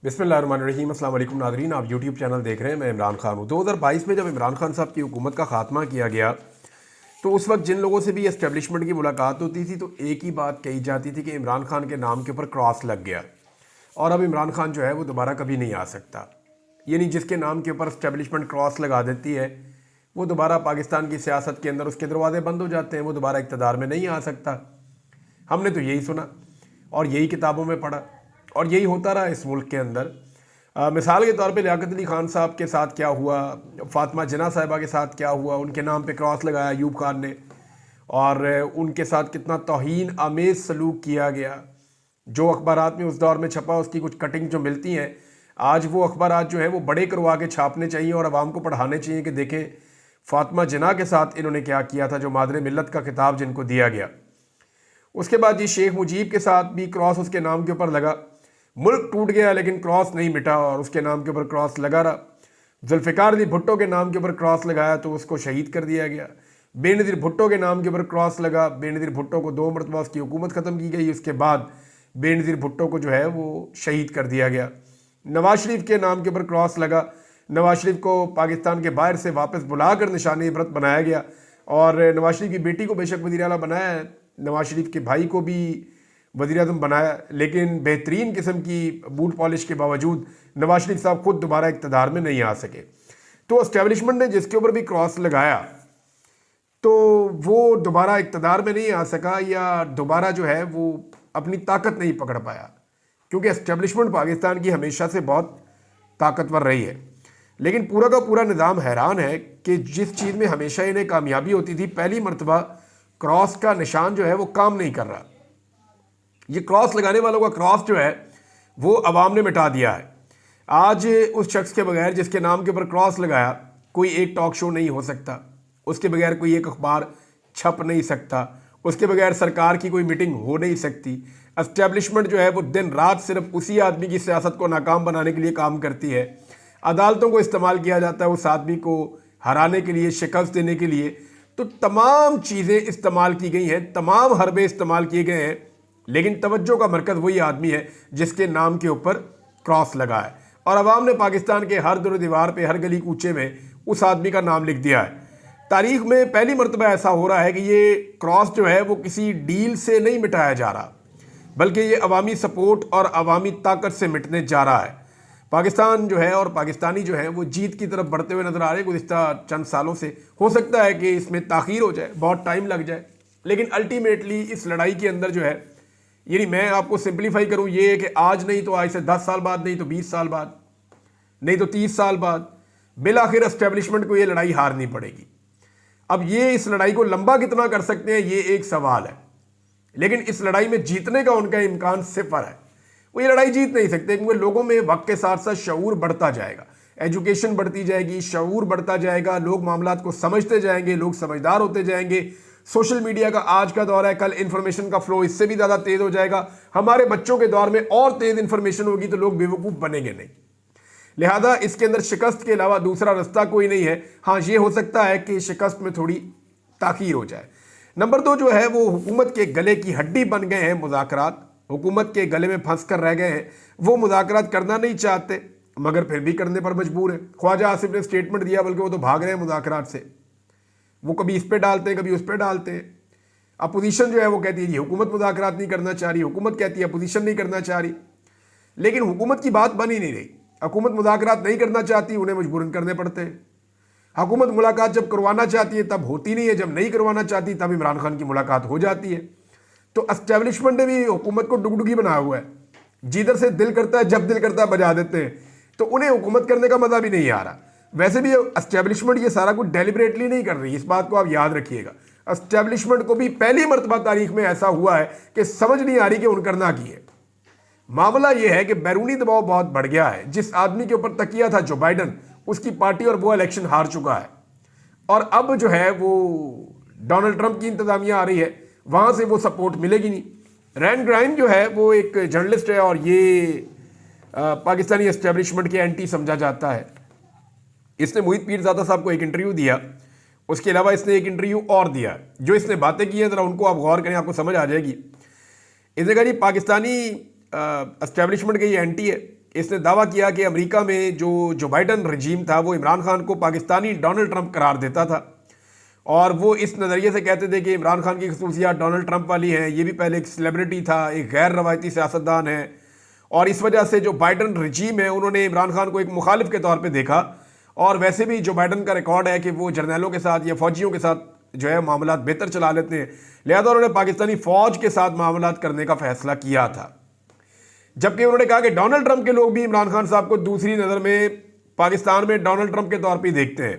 बिस्मिल्लाहिर्रहमानिर्रहीम। अस्सलाम वालेकुम नाज़रीन, आप यूट्यूब चैनल देख रहे हैं। मैं इमरान खान हूँ। 2022 में जब इमरान खान साहब की हुकूमत का खात्मा किया गया तो उस वक्त जिन लोगों से भी एस्टेब्लिशमेंट की मुलाकात होती थी तो एक ही बात कही जाती थी कि इमरान खान के नाम के ऊपर क्रॉस लग गया और अब इमरान खान जो है वो दोबारा कभी नहीं आ सकता। यानी जिसके नाम के ऊपर एस्टेब्लिशमेंट क्रॉस लगा देती है वो दोबारा पाकिस्तान की सियासत के अंदर उसके दरवाजे बंद हो जाते हैं, वो दोबारा इक़्तिदार में नहीं आ सकता। हमने तो यही सुना और यही किताबों में पढ़ा और यही होता रहा इस मुल्क के अंदर। मिसाल के तौर पे लियाकत अली खान साहब के साथ क्या हुआ, फातिमा जिन्ना साहिबा के साथ क्या हुआ, उनके नाम पे क्रॉस लगाया अयूब खान ने और उनके साथ कितना तौहीन आमेज़ सलूक किया गया। जो अखबारात में उस दौर में छपा उसकी कुछ कटिंग जो मिलती हैं आज वो अखबारात जो है वो बड़े करवा के छापने चाहिए और आवाम को पढ़ाने चाहिए कि देखें फातिमा जिन्ना के साथ इन्होंने क्या किया था, जो मादरे मिल्लत का खिताब जिनको दिया गया। उसके बाद ये शेख मुजीब के साथ भी क्रॉस उसके नाम के ऊपर लगा। मुल्क टूट गया लेकिन क्रॉस नहीं मिटा और उसके नाम के ऊपर क्रॉस लगा रहा। जुल्फ़िकार अली भुट्टो के नाम के ऊपर क्रॉस लगाया तो उसको शहीद कर दिया गया। बेनज़ीर भुट्टो के नाम के ऊपर क्रॉस लगा, बेनज़ीर भुट्टो को 2 मरतबा उसकी हुकूमत ख़त्म की गई, उसके बाद बेनज़ीर भुट्टो को जो है वो शहीद कर दिया गया। नवाज शरीफ के नाम के ऊपर क्रॉस लगा, नवाज शरीफ को पाकिस्तान के बाहर से वापस बुलाकर निशान इबरत बनाया गया और नवाज शरीफ की बेटी को बेशक वज़ीर आला बनाया है, नवाज शरीफ के भाई को भी वज़ीर आज़म बनाया, लेकिन बेहतरीन किस्म की बूट पॉलिश के बावजूद नवाज शरीफ साहब खुद दोबारा इक़्तिदार में नहीं आ सके। तो एस्टेब्लिशमेंट ने जिसके ऊपर भी क्रॉस लगाया तो वो दोबारा इक़्तिदार में नहीं आ सका या दोबारा जो है वो अपनी ताकत नहीं पकड़ पाया, क्योंकि एस्टेब्लिशमेंट पाकिस्तान की हमेशा से बहुत ताकतवर रही है। लेकिन पूरा का पूरा निज़ाम हैरान है कि जिस चीज़ में हमेशा इन्हें कामयाबी होती थी, पहली मरतबा क्रॉस का निशान जो है वो काम नहीं कर रहा। ये क्रॉस लगाने वालों का क्रॉस जो है वो अवाम ने मिटा दिया है। आज उस शख्स के बगैर जिसके नाम के ऊपर क्रॉस लगाया कोई एक टॉक शो नहीं हो सकता, उसके बगैर कोई एक अखबार छप नहीं सकता, उसके बगैर सरकार की कोई मीटिंग हो नहीं सकती। एस्टेब्लिशमेंट जो है वो दिन रात सिर्फ उसी आदमी की सियासत को नाकाम बनाने के लिए काम करती है। अदालतों को इस्तेमाल किया जाता है उस आदमी को हराने के लिए, शिकस्त देने के लिए। तो तमाम चीज़ें इस्तेमाल की गई हैं, तमाम हरबे इस्तेमाल किए गए हैं, लेकिन तवज्जो का मरकज़ वही आदमी है जिसके नाम के ऊपर क्रॉस लगा है और अवाम ने पाकिस्तान के हर दर दीवार पे, हर गली कूचे में उस आदमी का नाम लिख दिया है। तारीख में पहली मरतबा ऐसा हो रहा है कि ये क्रॉस जो है वो किसी डील से नहीं मिटाया जा रहा, बल्कि ये अवामी सपोर्ट और अवामी ताकत से मिटने जा रहा है। पाकिस्तान जो है और पाकिस्तानी जो है वो जीत की तरफ बढ़ते हुए नज़र आ रहे हैं गुज़िश्ता चंद सालों से। हो सकता है कि इसमें ताख़ीर हो जाए, बहुत टाइम लग जाए, लेकिन अल्टीमेटली इस लड़ाई के अंदर जो है, यानी मैं आपको सिंप्लीफाई करूं, ये है कि आज नहीं तो आज से 10 साल बाद, नहीं तो 20 साल बाद, नहीं तो 30 साल बाद बिल आखिर एस्टेब्लिशमेंट को ये लड़ाई हारनी पड़ेगी। अब ये इस लड़ाई को लंबा कितना कर सकते हैं ये एक सवाल है, लेकिन इस लड़ाई में जीतने का उनका इम्कान सिफर है। वो ये लड़ाई जीत नहीं सकते क्योंकि लोगों में वक्त के साथ साथ शऊर बढ़ता जाएगा, एजुकेशन बढ़ती जाएगी, शऊर बढ़ता जाएगा, लोग मामलात को समझते जाएंगे, लोग समझदार होते जाएंगे। सोशल मीडिया का आज का दौर है, कल इंफॉर्मेशन का फ्लो इससे भी ज़्यादा तेज़ हो जाएगा। हमारे बच्चों के दौर में और तेज़ इंफॉर्मेशन होगी तो लोग बेवकूफ़ बनेंगे नहीं। लिहाजा इसके अंदर शिकस्त के अलावा दूसरा रास्ता कोई नहीं है। हाँ, ये हो सकता है कि शिकस्त में थोड़ी ताख़ीर हो जाए। नंबर 2 जो है वो हुकूमत के गले की हड्डी बन गए हैं मुज़ाकरात, हुकूमत के गले में फंस कर रह गए हैं। वो मुज़ाकरात करना नहीं चाहते मगर फिर भी करने पर मजबूर है। ख्वाजा आसिफ ने स्टेटमेंट दिया, बल्कि वो तो भाग रहे हैं मुज़ाकरात से। वो कभी इस पे डालते हैं, कभी उस पे डालते हैं। अपोजिशन जो है वो कहती है जी हुकूमत मुज़ाकरात नहीं करना चाह रही, हुकूमत कहती है अपोजिशन नहीं करना चाह रही, लेकिन हुकूमत की बात बन ही नहीं रही। हुकूमत मुज़ाकरात नहीं करना चाहती, उन्हें मजबूरन करने पड़ते हैं। हुकूमत मुलाकात जब करवाना चाहती है तब होती नहीं है, जब नहीं करवाना चाहती तब इमरान खान की मुलाकात हो जाती है। तो एस्टेब्लिशमेंट ने भी हुकूमत को डुगडुगी बनाया हुआ है, जिधर से दिल करता है जब दिल करता है बजा देते हैं, तो उन्हें हुकूमत करने का मज़ा भी नहीं आ रहा। वैसे भी एस्टेब्लिशमेंट ये सारा कुछ डेलिबरेटली नहीं कर रही, इस बात को आप याद रखिएगा। एस्टेब्लिशमेंट को भी पहली मरतबा तारीख में ऐसा हुआ है कि समझ नहीं आ रही कि उन करना की है। मामला यह है कि बैरूनी दबाव बहुत बढ़ गया है। जिस आदमी के ऊपर तकिया था जो बाइडन, उसकी पार्टी और वो इलेक्शन हार चुका है और अब जो है वो डोनाल्ड ट्रंप की इंतजामिया आ रही है, वहाँ से वो सपोर्ट मिलेगी नहीं। रैन ग्राइम जो है वो एक जर्नलिस्ट है और ये पाकिस्तानी एस्टेब्लिशमेंट के एंटी समझा जाता है। इसने मोहित पीरज़ादा साहब को एक इंटरव्यू दिया, उसके अलावा इसने एक इंटरव्यू और दिया। जो इसने बातें की हैं ज़रा उनको आप गौर करें, आपको समझ आ जाएगी। इसने कहा जी पाकिस्तानी एस्टेब्लिशमेंट का ये एंटी है, इसने दावा किया कि अमेरिका में जो बाइडन रजीम था वो इमरान खान को पाकिस्तानी डोनाल्ड ट्रंप करार देता था, और वो इस नज़रिए से कहते थे कि इमरान खान की खसूसियात डोनाल्ड ट्रंप वाली हैं, ये भी पहले एक सेलिब्रिटी था, एक गैर रवायती सियासतदान है, और इस वजह से जो बाइडन रजीम है उन्होंने इमरान खान को एक मुखालिफ के तौर पर देखा। और वैसे भी जो बाइडन का रिकॉर्ड है कि वो जर्नैलों के साथ या फौजियों के साथ जो है मामला बेहतर चला लेते हैं, लिहाजा उन्होंने पाकिस्तानी फौज के साथ मामला करने का फैसला किया था। जबकि उन्होंने कहा कि डोनाल्ड ट्रंप के लोग भी इमरान खान साहब को दूसरी नज़र में पाकिस्तान में डोनाल्ड ट्रंप के तौर पर देखते हैं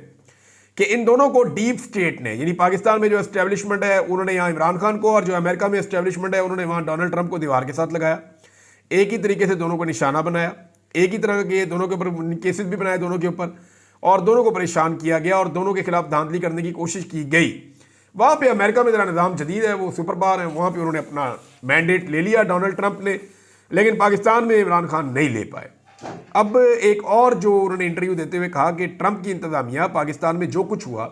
कि इन दोनों को डीप स्टेट ने, यानी पाकिस्तान में जो एस्टेब्लिशमेंट है उन्होंने यहाँ इमरान खान को, और जो अमेरिका में एस्टेब्लिशमेंट है उन्होंने वहाँ डोनाल्ड ट्रंप को दीवार के साथ लगाया। एक ही तरीके से दोनों को निशाना बनाया, एक ही तरह के दोनों के ऊपर केसेस भी बनाए दोनों के ऊपर, और दोनों को परेशान किया गया और दोनों के खिलाफ धांधली करने की कोशिश की गई। वहाँ पे अमेरिका में जरा निज़ाम जदीद है, वो सुपर पावर है, वहाँ पे उन्होंने अपना मैंडेट ले लिया डोनाल्ड ट्रंप ने, लेकिन पाकिस्तान में इमरान खान नहीं ले पाए। अब एक और जो उन्होंने इंटरव्यू देते हुए कहा कि ट्रंप की इंतज़ामिया पाकिस्तान में जो कुछ हुआ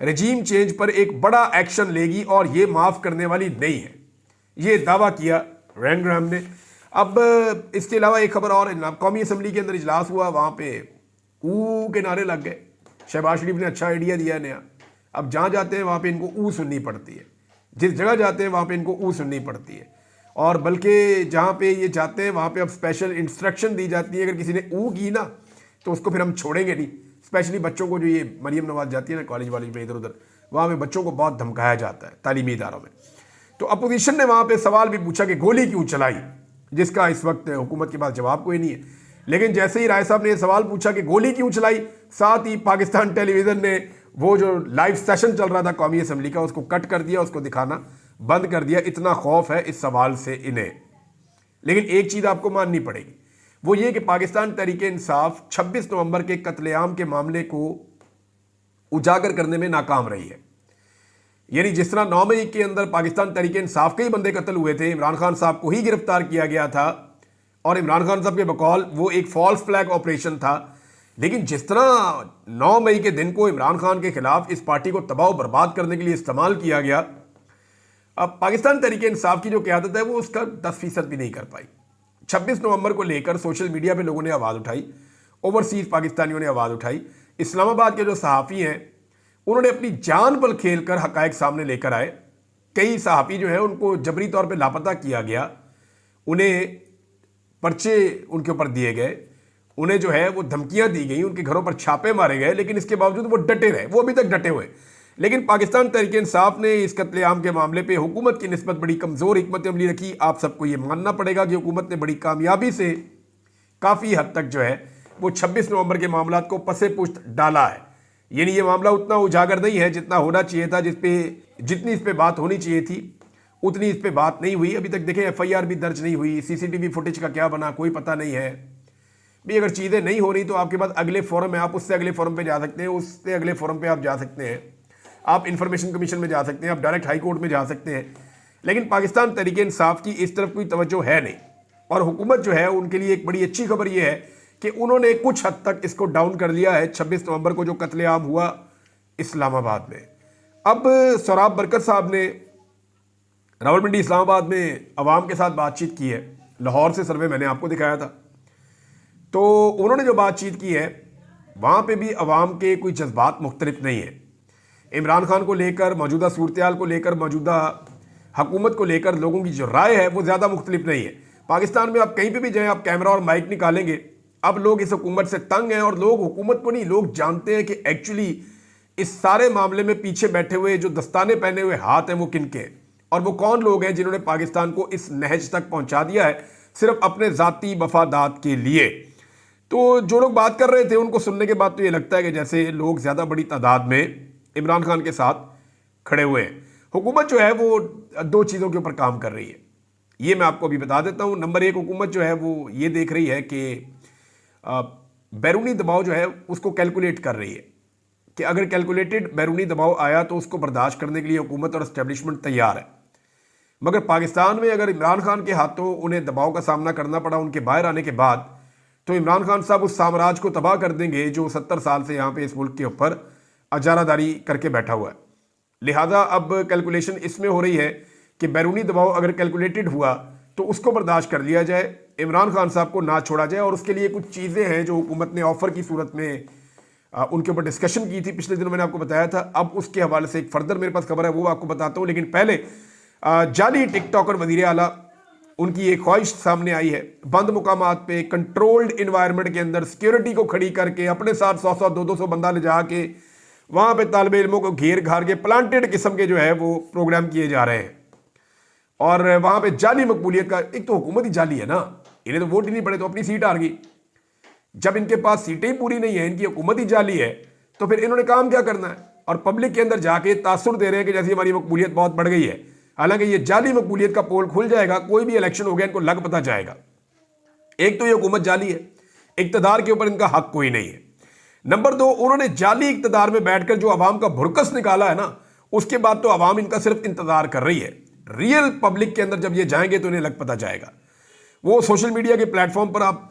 रजीम चेंज पर एक बड़ा एक्शन लेगी और ये माफ़ करने वाली नहीं है, ये दावा किया रैन ग्राहम ने। अब इसके अलावा एक खबर और, कौमी असम्बली के अंदर इजलास हुआ, वहाँ पे ऊ के नारे लग गए। शहबाज शरीफ ने अच्छा आइडिया दिया नया, अब जहाँ जाते हैं वहाँ पे इनको ऊ सुननी पड़ती है, जिस जगह जाते हैं वहाँ पे इनको ऊ सुननी पड़ती है, और बल्कि जहाँ पे ये जाते हैं वहाँ पे अब स्पेशल इंस्ट्रक्शन दी जाती है, अगर किसी ने ऊ की ना तो उसको फिर हम छोड़ेंगे नहीं। स्पेशली बच्चों को, जो ये मरियम नवाज जाती है ना कॉलेज वालेज में इधर उधर, वहाँ पे बच्चों को बहुत धमकाया जाता है तालीमी इदारों में। तो अपोजिशन ने वहाँ पे सवाल भी पूछा कि गोली क्यों चलाई, जिसका इस वक्त हुकूमत के पास जवाब कोई नहीं है। लेकिन जैसे ही राय साहब ने यह सवाल पूछा कि गोली क्यों चलाई, साथ ही पाकिस्तान टेलीविज़न ने वो जो लाइव सेशन चल रहा था कौमी असम्बली का उसको कट कर दिया, उसको दिखाना बंद कर दिया। इतना खौफ है इस सवाल से इन्हें। लेकिन एक चीज़ आपको माननी पड़ेगी, वो ये कि पाकिस्तान तहरीक-ए-इंसाफ 26 नवंबर के कत्लेआम के मामले को उजागर करने में नाकाम रही है। यानी जिस तरह 9 मई के अंदर पाकिस्तान तहरीक-ए-इंसाफ के ही बंदे कत्ल हुए थे, इमरान खान साहब को ही गिरफ्तार किया गया था, और इमरान खान साहब के बकौल वो एक फॉल्स फ्लैग ऑपरेशन था। लेकिन जिस तरह 9 मई के दिन को इमरान खान के खिलाफ इस पार्टी को तबाह बर्बाद करने के लिए इस्तेमाल किया गया, अब पाकिस्तान तहरीक-ए-इंसाफ की जो क़यादत है वो उसका 10% भी नहीं कर पाई। 26 नवंबर को लेकर सोशल मीडिया पे लोगों ने आवाज़ उठाई, ओवरसीज़ पाकिस्तानियों ने आवाज़ उठाई। इस्लामाबाद के जो सहाफ़ी हैं उन्होंने अपनी जान पर खेल कर हक़ाइक़ सामने लेकर आए। कई सहाफ़ी जो है उनको जबरी तौर पर लापता किया गया, उन्हें पर्चे उनके ऊपर दिए गए, उन्हें जो है वो धमकियां दी गई, उनके घरों पर छापे मारे गए, लेकिन इसके बावजूद वो डटे रहे, वो अभी तक डटे हुए। लेकिन पाकिस्तान तहरीक-ए-इंसाफ ने इस कत्लेआम के मामले पे हुकूमत की निस्बत बड़ी कमज़ोर हिकमत अमली रखी। आप सबको ये मानना पड़ेगा कि हुकूमत ने बड़ी कामयाबी से काफ़ी हद तक जो है वो 26 नवंबर के मामला को पसे पुश्त डाला है। यानी ये मामला उतना उजागर नहीं है जितना होना चाहिए था, जितनी इस पर बात होनी चाहिए थी उतनी इस पर बात नहीं हुई। अभी तक देखें FIR भी दर्ज नहीं हुई, CCTV फुटेज का क्या बना कोई पता नहीं है भी। अगर चीज़ें नहीं हो रही तो आपके पास अगले फोरम है, आप उससे अगले फोरम पे जा सकते हैं, उससे अगले फोरम पे आप जा सकते हैं, आप इंफॉर्मेशन कमीशन में जा सकते हैं, आप डायरेक्ट हाई कोर्ट में जा सकते हैं। लेकिन पाकिस्तान तहरीक-ए-इंसाफ की इस तरफ कोई तवज्जो है नहीं, और हुकूमत जो है उनके लिए एक बड़ी अच्छी खबर ये है कि उन्होंने कुछ हद तक इसको डाउन कर लिया है 26 नवंबर को जो कत्लेआम हुआ इस्लामाबाद में। अब सोराब बरकत साहब ने रावलपिंडी इस्लामाबाद में अवाम के साथ बातचीत की है, लाहौर से सर्वे मैंने आपको दिखाया था। तो उन्होंने जो बातचीत की है वहाँ पे भी अवाम के कोई जज्बात मुख्तलिफ नहीं है। इमरान खान को लेकर, मौजूदा सूरत को लेकर, मौजूदा हुकूमत को लेकर लोगों की जो राय है वो ज़्यादा मुख्तलिफ नहीं है। पाकिस्तान में आप कहीं पे भी जाएं, आप कैमरा और माइक निकालेंगे, अब लोग इस हुकूमत से तंग हैं, और लोग हुकूमत को नहीं, लोग जानते हैं कि एक्चुअली इस सारे मामले में पीछे बैठे हुए जो दस्ताने पहने हुए हाथ हैं वो किनके हैं, और वो कौन लोग हैं जिन्होंने पाकिस्तान को इस नहज तक पहुंचा दिया है सिर्फ अपने ज़ाती मफादात के लिए। तो जो लोग बात कर रहे थे उनको सुनने के बाद तो ये लगता है कि जैसे लोग ज़्यादा बड़ी तादाद में इमरान खान के साथ खड़े हुए हैं। हुकूमत जो है वो 2 चीज़ों के ऊपर काम कर रही है, ये मैं आपको अभी बता देता हूँ। नंबर 1, हुकूमत जो है वो ये देख रही है कि बैरूनी दबाव जो है उसको कैलकुलेट कर रही है कि अगर कैलकुलेटेड बैरूनी दबाव आया तो उसको बर्दाश्त करने के लिए हुकूमत और इस्टेब्लिशमेंट तैयार है। मगर पाकिस्तान में अगर इमरान खान के हाथों उन्हें दबाव का सामना करना पड़ा उनके बाहर आने के बाद, तो इमरान खान साहब उस साम्राज्य को तबाह कर देंगे जो 70 साल से यहाँ पे इस मुल्क के ऊपर अजारादारी करके बैठा हुआ है। लिहाजा अब कैलकुलेशन इसमें हो रही है कि बैरूनी दबाव अगर कैलकुलेटेड हुआ तो उसको बर्दाश्त कर लिया जाए, इमरान खान साहब को ना छोड़ा जाए, और उसके लिए कुछ चीज़ें हैं जो हुकूमत ने ऑफर की सूरत में उनके ऊपर डिस्कशन की थी पिछले दिनों, मैंने आपको बताया था। अब उसके हवाले से एक फर्दर मेरे पास खबर है, वो आपको बताता हूँ। लेकिन पहले जाली टिकटॉकर वज़ीर आला, उनकी एक ख्वाहिश सामने आई है, बंद मुकामात पे कंट्रोल्ड इन्वायरमेंट के अंदर सिक्योरिटी को खड़ी करके अपने साथ 100-100 200 बंदा ले जाके वहाँ पे तालिब इल्मों को घेर घार के प्लांटेड किस्म के जो है वो प्रोग्राम किए जा रहे हैं। और वहाँ पे जाली मकबूलियत का, एक तो हुकूमत ही जाली है ना, इन्हें तो वोट ही नहीं पड़े तो अपनी सीट हार गई। जब इनके पास सीटें ही पूरी नहीं है, इनकी हुकूमत ही जाली है, तो फिर इन्होंने काम क्या करना है? और पब्लिक के अंदर जाके तासुर दे रहे हैं कि जैसे हमारी मकबूलियत बहुत बढ़ गई है। हालांकि ये जाली मकबूलियत का पोल खुल जाएगा, कोई भी इलेक्शन हो गया इनको लग पता जाएगा। एक तो ये हुकूमत जाली है, इक्तदार के ऊपर इनका हक कोई नहीं है। नंबर 2, उन्होंने जाली इक्तदार में बैठकर जो अवाम का भुरकस निकाला है ना, उसके बाद तो अवाम इनका सिर्फ इंतजार कर रही है। रियल पब्लिक के अंदर जब ये जाएंगे तो इन्हें लग पता जाएगा। वो सोशल मीडिया के प्लेटफॉर्म पर आप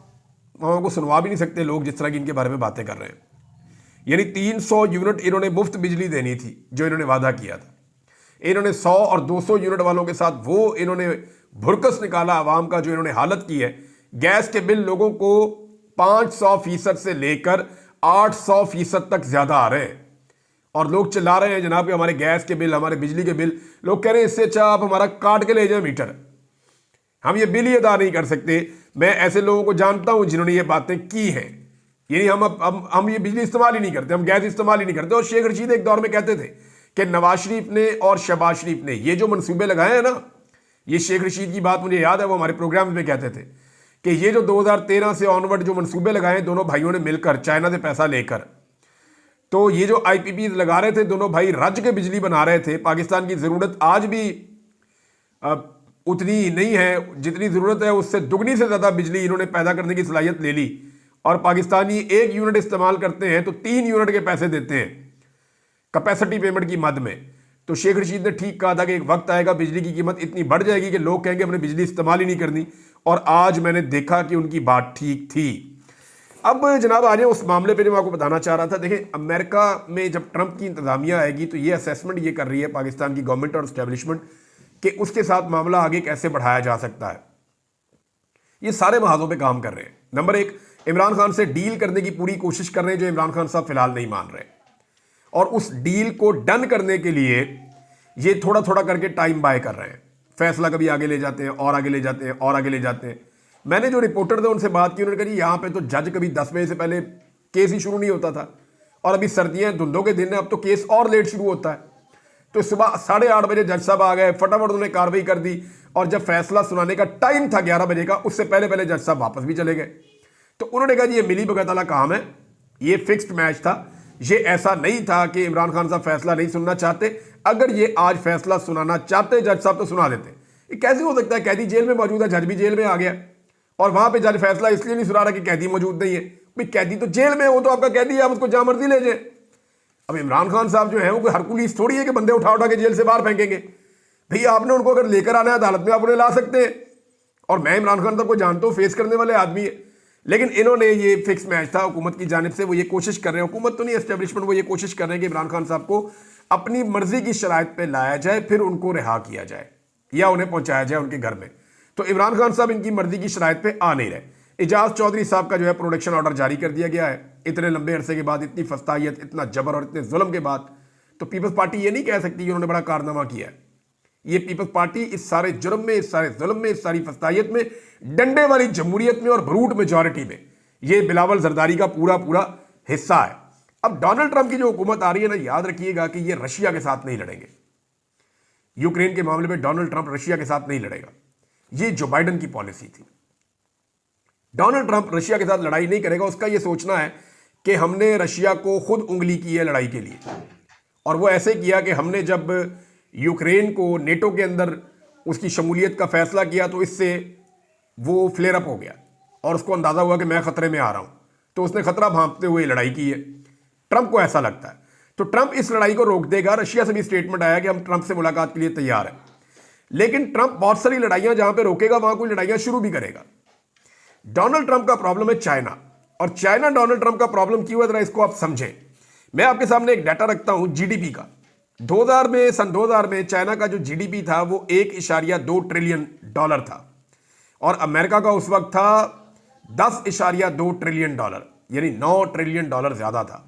वहां को सुनवा भी नहीं सकते लोग जिस तरह की इनके बारे में बातें कर रहे हैं। यानी 300 यूनिट इन्होंने मुफ्त बिजली देनी थी जो इन्होंने वादा किया था। इन्होंने 100 और 200 यूनिट वालों के साथ वो इन्होंने भुरकस निकाला अवाम का, जो इन्होंने हालत की है। गैस के बिल लोगों को 500% से लेकर 800% तक ज्यादा आ रहे हैं, और लोग चिल्ला रहे हैं जनाब कि हमारे गैस के बिल, हमारे बिजली के बिल। लोग कह रहे हैं इससे अच्छा आप हमारा काट के ले जाए मीटर, हम ये बिल ही अदा नहीं कर सकते। मैं ऐसे लोगों को जानता हूं जिन्होंने ये बातें की हैं। यानी हम ये बिजली इस्तेमाल ही नहीं करते, हम गैस इस्तेमाल ही नहीं करते। और शेख रशीद एक दौर में कहते थे कि नवाज शरीफ ने और शहबाज शरीफ ने ये जो मनसूबे लगाए हैं ना, ये शेख रशीद की बात मुझे याद है, वो हमारे प्रोग्राम में कहते थे कि ये जो 2013 से ऑनवर्ड जो मनसूबे लगाए दोनों भाइयों ने मिलकर चाइना से पैसा लेकर, तो ये जो IPP लगा रहे थे दोनों भाई, रज के बिजली बना रहे थे। पाकिस्तान की ज़रूरत आज भी उतनी नहीं है जितनी ज़रूरत है, उससे दुगनी से ज़्यादा बिजली इन्होंने पैदा करने की सलाहियत ले ली। और पाकिस्तानी 1 यूनिट इस्तेमाल करते हैं तो 3 यूनिट के पैसे देते हैं कैपेसिटी पेमेंट की मद में। तो शेख रशीद ने ठीक कहा था कि एक वक्त आएगा बिजली की कीमत इतनी बढ़ जाएगी कि लोग कहेंगे हमने बिजली इस्तेमाल ही नहीं करनी। और आज मैंने देखा कि उनकी बात ठीक थी। अब जनाब आ जाए उस मामले पे जो मैं आपको बताना चाह रहा था। देखें, अमेरिका में जब ट्रंप की इंतजामिया आएगी तो ये असेसमेंट ये कर रही है पाकिस्तान की गवर्नमेंट और इस्टेब्लिशमेंट कि उसके साथ मामला आगे कैसे बढ़ाया जा सकता है। ये सारे महाजों पे काम कर रहे हैं। नंबर 1, इमरान खान से डील करने की पूरी कोशिश कर रहे हैं जो इमरान खान साहब फिलहाल नहीं मान रहे, और उस डील को डन करने के लिए ये थोड़ा थोड़ा करके टाइम बाय कर रहे हैं। फैसला कभी आगे ले जाते हैं और आगे ले जाते हैं और आगे ले जाते हैं। मैंने जो रिपोर्टर थे उनसे बात की, उन्होंने कहा जी यहाँ पे तो जज कभी 10 बजे से पहले केस ही शुरू नहीं होता था, और अभी सर्दियाँ धुंधों के दिन है, अब तो केस और लेट शुरू होता है। तो सुबह 8:30 बजे जज साहब आ गए, फटाफट उन्होंने कार्रवाई कर दी, और जब फैसला सुनाने का टाइम था 11 बजे का, उससे पहले पहले जज साहब वापस भी चले गए। तो उन्होंने कहा जी ये मिली भगत वाला काम है, ये फिक्स्ड मैच था, ये ऐसा नहीं था कि इमरान खान साहब फैसला नहीं सुनना चाहते। अगर ये आज फैसला सुनाना चाहते जज साहब तो सुना देते। ये कैसे हो सकता है? कैदी जेल में मौजूद है, जज भी जेल में आ गया, और वहां पे जज फैसला इसलिए नहीं सुना रहा कि कैदी मौजूद नहीं है। भाई कैदी तो जेल में है, वो तो आपका कैदी है, आप उसको जहां मर्जी ले जाए। अब इमरान खान साहब जो है वो कोई हरकुलिस थोड़ी है कि बंदे उठा उठा के जेल से बाहर फेंकेंगे। भाई आपने उनको अगर लेकर आना है अदालत में, आप उन्हें ला सकते हैं। और मैं इमरान खान साहब को जानता हूँ, फेस करने वाले आदमी है। लेकिन इन्होंने ये फिक्स मैच था हुकूमत की जानिब से, वो ये कोशिश कर रहे हैं, हुकूमत तो नहीं एस्टेब्लिशमेंट, वो ये कोशिश कर रहे हैं कि इमरान खान साहब को अपनी मर्जी की शराइत पे लाया जाए, फिर उनको रिहा किया जाए या उन्हें पहुंचाया जाए उनके घर में। तो इमरान खान साहब इनकी मर्जी की शराइत पे आ नहीं रहे। एजाज चौधरी साहब का जो है प्रोडक्शन ऑर्डर जारी कर दिया गया है। इतने लंबे अरसे के बाद, इतनी फस्तायत, इतना जबर और इतने जुल्म के बाद, तो पीपल्स पार्टी ये नहीं कह सकती कि उन्होंने बड़ा कारनामा किया है। ये पीपल्स पार्टी इस सारे जुर्म में, इस सारे जुल्म में, इस सारी फस्तायत में, डंडे वाली जमहूरियत में और ब्रूट मेजॉरिटी में ये बिलावल जरदारी का पूरा पूरा हिस्सा है। अब डोनाल्ड ट्रंप की जो हुकूमत आ रही है ना, याद रखिएगा कि ये रशिया के साथ नहीं लड़ेंगे। यूक्रेन के मामले में डोनाल्ड ट्रंप रशिया के साथ नहीं लड़ेगा। ये जो बाइडन की पॉलिसी थी। डोनाल्ड ट्रंप रशिया के साथ लड़ाई नहीं करेगा। उसका यह सोचना है कि हमने रशिया को खुद उंगली की है लड़ाई के लिए, और वो ऐसे किया कि हमने जब यूक्रेन को नेटो के अंदर उसकी शमूलियत का फैसला किया तो इससे वो फ्लेयर अप हो गया और उसको अंदाजा हुआ कि मैं खतरे में आ रहा हूं, तो उसने खतरा भांपते हुए लड़ाई की है। ट्रंप को ऐसा लगता है, तो ट्रंप इस लड़ाई को रोक देगा। रशिया से भी स्टेटमेंट आया कि हम ट्रंप से मुलाकात के लिए तैयार हैं, लेकिन ट्रंप बहुत सारी लड़ाइयां जहां पे रोकेगा वहां कोई लड़ाइयां शुरू भी करेगा। डोनाल्ड ट्रंप का प्रॉब्लम है चाइना, और चाइना डोनाल्ड ट्रंप का प्रॉब्लम क्यों है जरा इसको आप समझें। मैं आपके सामने एक डाटा रखता हूं जीडीपी का। सन 2000 में चाइना का जो जीडीपी था वो $1.2 ट्रिलियन था, और अमेरिका का उस वक्त था 10.2 ट्रिलियन डॉलर, यानी 9 ट्रिलियन डॉलर ज़्यादा था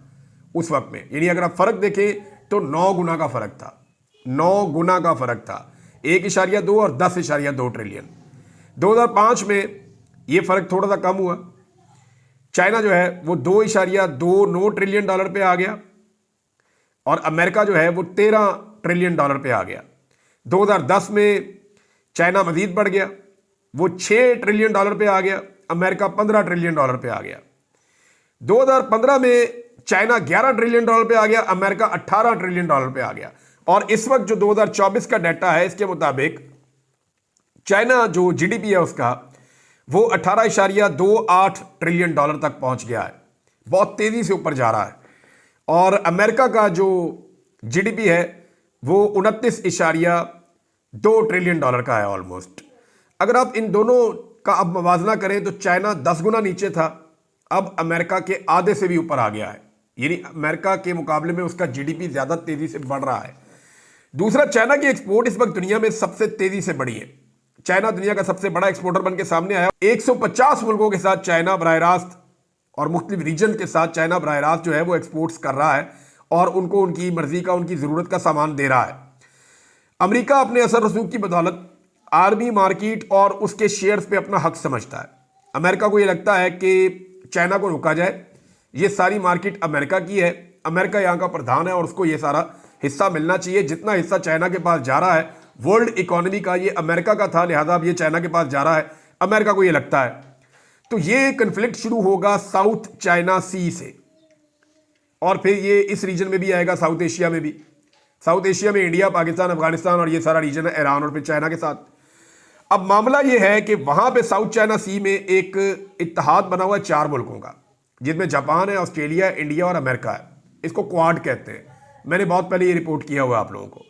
उस वक्त में। यानी अगर आप फ़र्क देखें तो 9 गुना का फ़र्क था, 9 गुना का फ़र्क था, 1.2 और 10.2 ट्रिलियन। 2005 में ये फ़र्क थोड़ा सा कम हुआ, चाइना जो है वो 2.29 ट्रिलियन डॉलर पे आ गया और अमेरिका जो है वो 13 ट्रिलियन डॉलर पे आ गया। 2010 में चाइना मजीद बढ़ गया, वो 6 ट्रिलियन डॉलर पे आ गया, अमेरिका 15 ट्रिलियन डॉलर पे आ गया। 2015 में चाइना 11 ट्रिलियन डॉलर पे आ गया, अमेरिका 18 ट्रिलियन डॉलर पे आ गया। और इस वक्त जो 2024 का डाटा है इसके मुताबिक चाइना जो जीडीपी है उसका वो 18.28 ट्रिलियन डॉलर तक पहुंच गया है, बहुत तेजी से ऊपर जा रहा है। और अमेरिका का जो जीडीपी है वो 29.2 ट्रिलियन डॉलर का है ऑलमोस्ट। अगर आप इन दोनों का अब मवाजना करें तो चाइना 10 गुना नीचे था, अब अमेरिका के आधे से भी ऊपर आ गया है, यानी अमेरिका के मुकाबले में उसका जीडीपी ज्यादा तेजी से बढ़ रहा है। दूसरा, चाइना की एक्सपोर्ट इस वक्त दुनिया में सबसे तेजी से बढ़ी है। चाइना दुनिया का सबसे बड़ा एक्सपोर्टर बन के सामने आया। 150 मुल्कों के साथ चाइना बराह रास्त और मुख्तलिफ रीजन के साथ चाइना बराह रास्त जो है वो एक्सपोर्ट्स कर रहा है और उनको उनकी मर्जी का, उनकी ज़रूरत का सामान दे रहा है। अमेरिका अपने असर रसूख की बदौलत आर्मी मार्केट और उसके शेयर्स पे अपना हक समझता है। अमेरिका को ये लगता है कि चाइना को रोका जाए, ये सारी मार्केट अमेरिका की है, अमेरिका यहाँ का प्रधान है और उसको ये सारा हिस्सा मिलना चाहिए। जितना हिस्सा चाइना के पास जा रहा है वर्ल्ड इकोनॉमी का, ये अमेरिका का था, लिहाजा अब ये चाइना के पास जा रहा है, अमेरिका को ये लगता है। तो ये कन्फ्लिक्ट शुरू होगा साउथ चाइना सी से और फिर ये इस रीजन में भी आएगा, साउथ एशिया में भी। साउथ एशिया में इंडिया, पाकिस्तान, अफगानिस्तान और ये सारा रीजन है, ईरान और फिर चाइना के साथ। अब मामला ये है कि वहां पे साउथ चाइना सी में एक इत्तेहाद बना हुआ है 4 मुल्कों का, जिसमें जापान है, ऑस्ट्रेलिया, इंडिया और अमेरिका है। इसको क्वाड कहते हैं, मैंने बहुत पहले ये रिपोर्ट किया हुआ है आप लोगों को।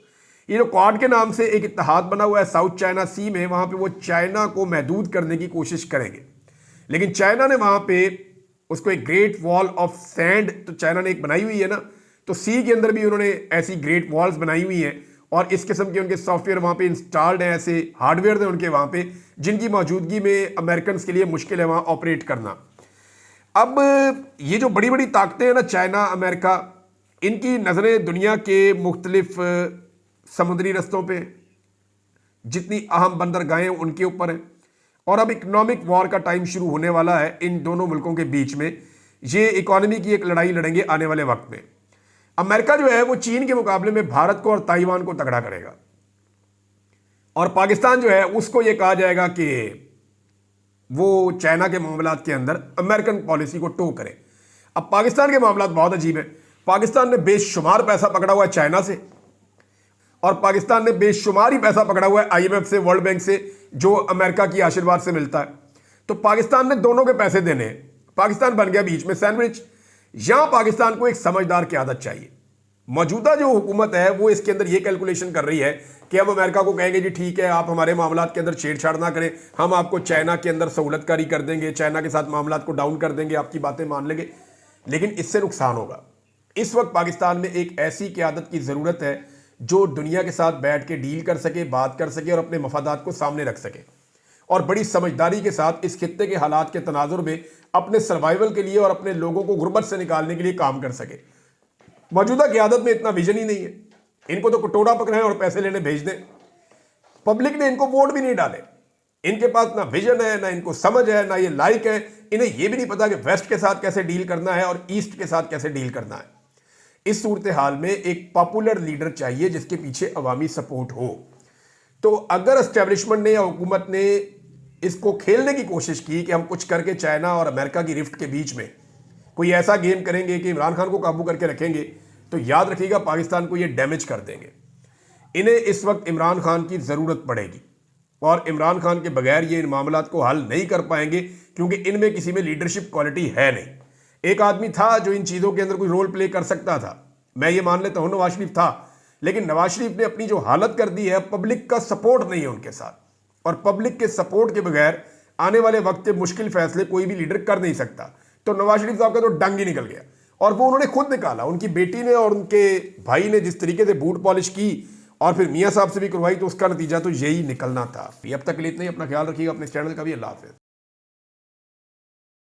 ये जो क्वाड के नाम से एक इत्तेहाद बना हुआ है साउथ चाइना सी में, वहां पे वो चाइना को महदूद करने की कोशिश करेंगे। लेकिन चाइना ने वहां पे उसको एक ग्रेट वॉल ऑफ सैंड तो चाइना ने एक बनाई हुई है ना, तो सी के अंदर भी उन्होंने ऐसी ग्रेट वॉल्स बनाई हुई हैं और इस किस्म के उनके सॉफ्टवेयर वहां पे इंस्टॉल्ड हैं, ऐसे हार्डवेयर हैं उनके वहां पे, जिनकी मौजूदगी में अमेरिकन के लिए मुश्किल है वहां ऑपरेट करना। अब ये जो बड़ी बड़ी ताकतें हैं ना, चाइना, अमेरिका, इनकी नज़रें दुनिया के मुख्तलिफ समुद्री रस्तों पे, जितनी अहम बंदरगाहें उनके ऊपर हैं। और अब इकोनॉमिक वॉर का टाइम शुरू होने वाला है इन दोनों मुल्कों के बीच में। ये इकोनॉमी की एक लड़ाई लड़ेंगे आने वाले वक्त में। अमेरिका जो है वो चीन के मुकाबले में भारत को और ताइवान को तगड़ा करेगा और पाकिस्तान जो है उसको ये कहा जाएगा कि वो चाइना के मामलात के अंदर अमेरिकन पॉलिसी को टो करे। अब पाकिस्तान के मामलात बहुत अजीब है। पाकिस्तान ने बेशुमार पैसा पकड़ा हुआ है चाइना से और पाकिस्तान ने बेशुमार ही पैसा पकड़ा हुआ है आईएमएफ से, वर्ल्ड बैंक से, जो अमेरिका की आशीर्वाद से मिलता है। तो पाकिस्तान ने दोनों के पैसे देने हैं। पाकिस्तान बन गया बीच में सैंडविच। यहां पाकिस्तान को एक समझदार क़यादत चाहिए। मौजूदा जो हुकूमत है वो इसके अंदर ये कैलकुलेशन कर रही है कि हम अमेरिका को कहेंगे जी ठीक है, आप हमारे मामलात के अंदर छेड़छाड़ ना करें, हम आपको चाइना के अंदर सहूलतकारी कर देंगे, चाइना के साथ मामलात को डाउन कर देंगे, आपकी बातें मान लेंगे। लेकिन इससे नुकसान होगा। इस वक्त पाकिस्तान में एक ऐसी क़यादत की ज़रूरत है जो दुनिया के साथ बैठ के डील कर सके, बात कर सके और अपने मफादात को सामने रख सके और बड़ी समझदारी के साथ इस खित्ते के हालात के तनाजुर में अपने सर्वाइवल के लिए और अपने लोगों को गुर्बत से निकालने के लिए काम कर सके। मौजूदा क़यादत में इतना विजन ही नहीं है। इनको तो कटोरा पकड़ाएं और पैसे लेने भेज दें। पब्लिक ने इनको वोट भी नहीं डाले। इनके पास ना विजन है, ना इनको समझ है, ना ये लाइक है। इन्हें यह भी नहीं पता कि वेस्ट के साथ कैसे डील करना है और ईस्ट के साथ कैसे डील करना है। इस सूरत हाल में एक पॉपुलर लीडर चाहिए जिसके पीछे अवामी सपोर्ट हो। तो अगर एस्टेब्लिशमेंट ने या हुकूमत ने इसको खेलने की कोशिश की कि हम कुछ करके चाइना और अमेरिका की रिफ्ट के बीच में कोई ऐसा गेम करेंगे कि इमरान खान को काबू करके रखेंगे, तो याद रखिएगा पाकिस्तान को ये डैमेज कर देंगे। इन्हें इस वक्त इमरान खान की ज़रूरत पड़ेगी और इमरान खान के बगैर ये इन मामलात को हल नहीं कर पाएंगे क्योंकि इनमें किसी में लीडरशिप क्वालिटी है नहीं। एक आदमी था जो इन चीज़ों के अंदर कोई रोल प्ले कर सकता था, मैं ये मान लेता हूँ नवाज शरीफ था, लेकिन नवाज शरीफ ने अपनी जो हालत कर दी है, पब्लिक का सपोर्ट नहीं है उनके साथ और पब्लिक के सपोर्ट के बगैर आने वाले वक्त के मुश्किल फैसले कोई भी लीडर कर नहीं सकता। तो नवाज शरीफ साहब का तो डंग ही निकल गया और वो उन्होंने खुद निकाला। उनकी बेटी ने और उनके भाई ने जिस तरीके से बूट पॉलिश की और फिर मियाँ साहब से भी करवाई तो उसका नतीजा तो यही निकलना था। अब तक के लिए इतना ही, अपना ख्याल रखिएगा, अपने चैनल का भी। अल्लाह हाफ़िज़।